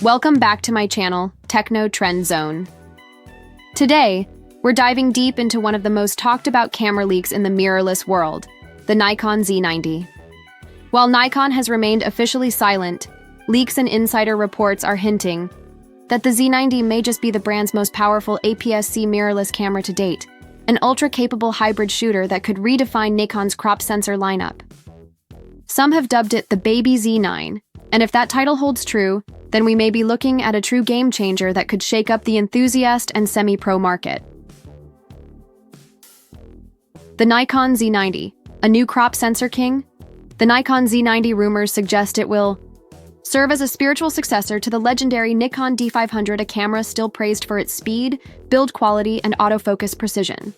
Welcome back to my channel, Techno Trend Zone. Today, we're diving deep into one of the most talked about camera leaks in the mirrorless world, the Nikon Z90. While Nikon has remained officially silent, leaks and insider reports are hinting that the Z90 may just be the brand's most powerful APS-C mirrorless camera to date, an ultra-capable hybrid shooter that could redefine Nikon's crop sensor lineup. Some have dubbed it the Baby Z9, and if that title holds true, then we may be looking at a true game-changer that could shake up the enthusiast and semi-pro market. The Nikon Z90, a new crop sensor king? The Nikon Z90 rumors suggest it will serve as a spiritual successor to the legendary Nikon D500, a camera still praised for its speed, build quality, and autofocus precision.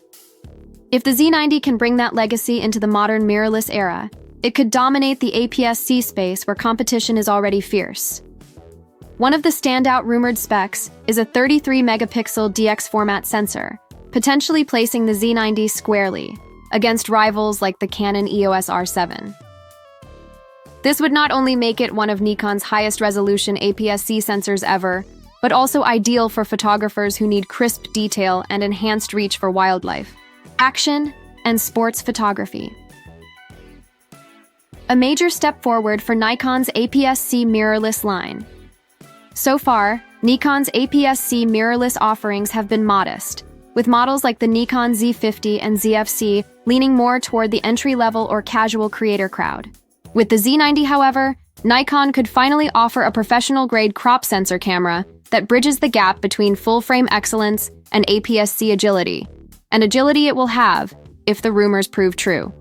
If the Z90 can bring that legacy into the modern mirrorless era, it could dominate the APS-C space where competition is already fierce. One of the standout rumored specs is a 33-megapixel DX format sensor, potentially placing the Z90 squarely against rivals like the Canon EOS R7. This would not only make it one of Nikon's highest resolution APS-C sensors ever, but also ideal for photographers who need crisp detail and enhanced reach for wildlife, action, and sports photography. A major step forward for Nikon's APS-C mirrorless line. So far, Nikon's APS-C mirrorless offerings have been modest, with models like the Nikon Z50 and ZFC leaning more toward the entry-level or casual creator crowd. With the Z90, however, Nikon could finally offer a professional-grade crop sensor camera that bridges the gap between full-frame excellence and APS-C agility, and agility it will have if the rumors prove true.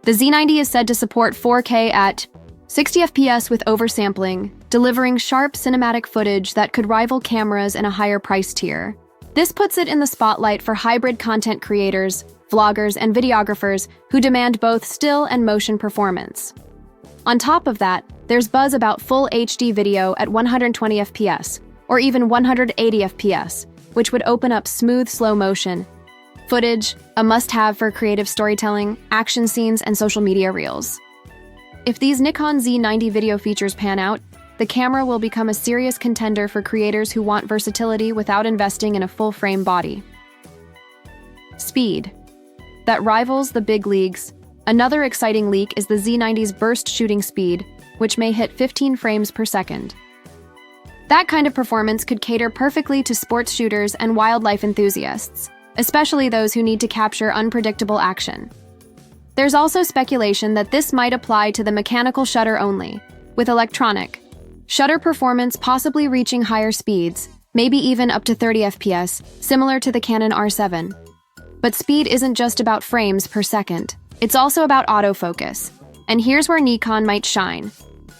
The Z90 is said to support 4K at 60 FPS with oversampling, delivering sharp cinematic footage that could rival cameras in a higher price tier. This puts it in the spotlight for hybrid content creators, vloggers, and videographers who demand both still and motion performance. On top of that, there's buzz about full HD video at 120 FPS, or even 180 FPS, which would open up smooth slow motion footage, a must-have for creative storytelling, action scenes, and social media reels. If these Nikon Z90 video features pan out, the camera will become a serious contender for creators who want versatility without investing in a full-frame body. Speed that rivals the big leagues. Another exciting leak is the Z90's burst shooting speed, which may hit 15 frames per second. That kind of performance could cater perfectly to sports shooters and wildlife enthusiasts, especially those who need to capture unpredictable action. There's also speculation that this might apply to the mechanical shutter only, with electronic shutter performance possibly reaching higher speeds, maybe even up to 30 FPS, similar to the Canon R7. But speed isn't just about frames per second. It's also about autofocus. And here's where Nikon might shine.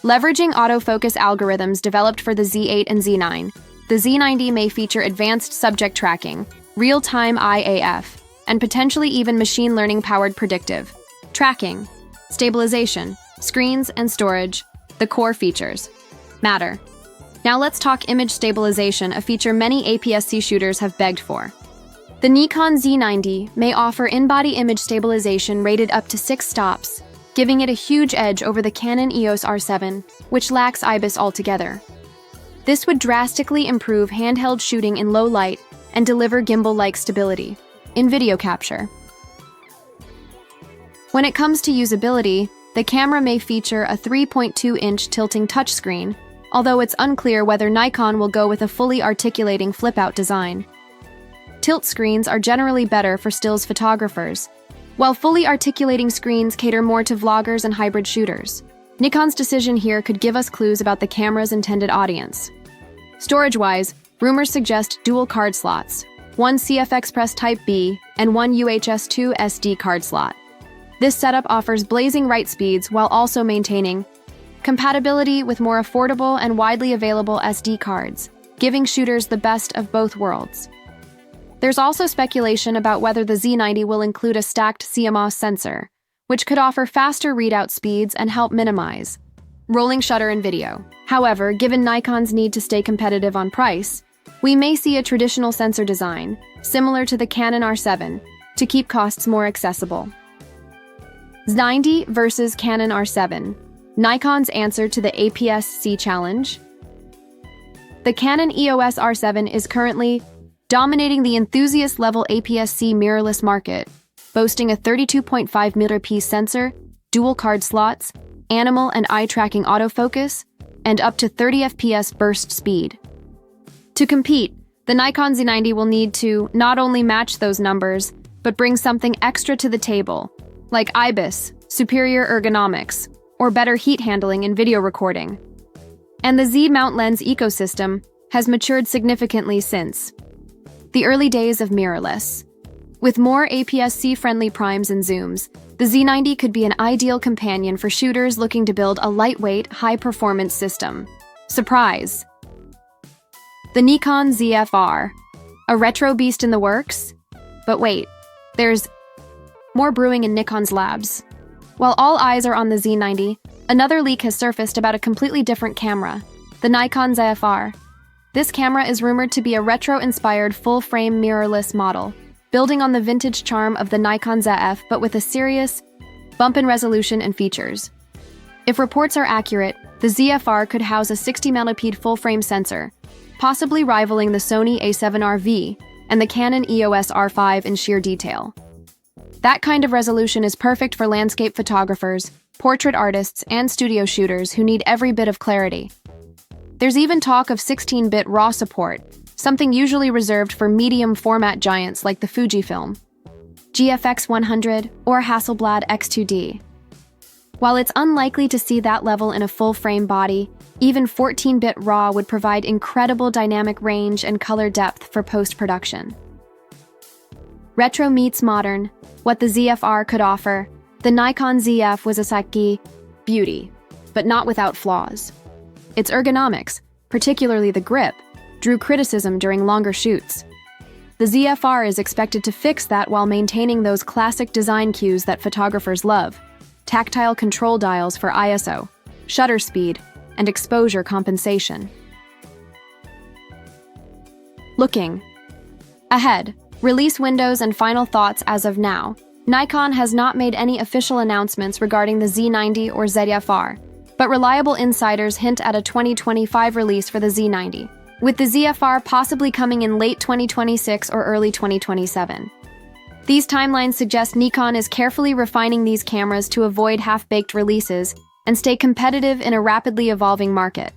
Leveraging autofocus algorithms developed for the Z8 and Z9, the Z90 may feature advanced subject tracking, real-time IAF, and potentially even machine learning-powered predictive tracking, stabilization, screens, and storage, the core features, matter. Now let's talk image stabilization, a feature many APS-C shooters have begged for. The Nikon Z90 may offer in-body image stabilization rated up to 6 stops, giving it a huge edge over the Canon EOS R7, which lacks IBIS altogether. This would drastically improve handheld shooting in low light and deliver gimbal-like stability in video capture. When it comes to usability, the camera may feature a 3.2-inch tilting touchscreen, although it's unclear whether Nikon will go with a fully articulating flip-out design. Tilt screens are generally better for stills photographers, while fully articulating screens cater more to vloggers and hybrid shooters. Nikon's decision here could give us clues about the camera's intended audience. Storage-wise, rumors suggest dual card slots, one CF Express Type B and one UHS-2 SD card slot. This setup offers blazing write speeds while also maintaining compatibility with more affordable and widely available SD cards, giving shooters the best of both worlds. There's also speculation about whether the Z90 will include a stacked CMOS sensor, which could offer faster readout speeds and help minimize rolling shutter in video. However, given Nikon's need to stay competitive on price, we may see a traditional sensor design, similar to the Canon R7, to keep costs more accessible. Z90 versus Canon R7, Nikon's answer to the APS-C challenge? The Canon EOS R7 is currently dominating the enthusiast-level APS-C mirrorless market, boasting a 32.5 megapixel sensor, dual card slots, animal and eye-tracking autofocus, and up to 30 FPS burst speed. To compete, the Nikon Z90 will need to not only match those numbers, but bring something extra to the table, like IBIS, superior ergonomics, or better heat handling in video recording. And the Z-mount lens ecosystem has matured significantly since the early days of mirrorless. With more APS-C-friendly primes and zooms, the Z90 could be an ideal companion for shooters looking to build a lightweight, high-performance system. Surprise! The Nikon ZFR. A retro beast in the works? But wait, there's more brewing in Nikon's labs. While all eyes are on the Z90, another leak has surfaced about a completely different camera, the Nikon ZFR. This camera is rumored to be a retro-inspired full-frame mirrorless model, building on the vintage charm of the Nikon ZF but with a serious bump in resolution and features. If reports are accurate, the ZFR could house a 60 megapixel full-frame sensor, possibly rivaling the Sony A7V and the Canon EOS R5 in sheer detail. That kind of resolution is perfect for landscape photographers, portrait artists, and studio shooters who need every bit of clarity. There's even talk of 16-bit RAW support, something usually reserved for medium-format giants like the Fujifilm, GFX 100, or Hasselblad X2D. While it's unlikely to see that level in a full-frame body, even 14-bit RAW would provide incredible dynamic range and color depth for post-production. Retro meets modern, what the ZFR could offer. The Nikon ZF was a Saki beauty, but not without flaws. Its ergonomics, particularly the grip, drew criticism during longer shoots. The ZFR is expected to fix that while maintaining those classic design cues that photographers love: tactile control dials for ISO, shutter speed, and exposure compensation. Looking ahead, release windows and final thoughts as of now. Nikon has not made any official announcements regarding the Z90 or ZFR, but reliable insiders hint at a 2025 release for the Z90, with the ZFR possibly coming in late 2026 or early 2027. These timelines suggest Nikon is carefully refining these cameras to avoid half-baked releases and stay competitive in a rapidly evolving market.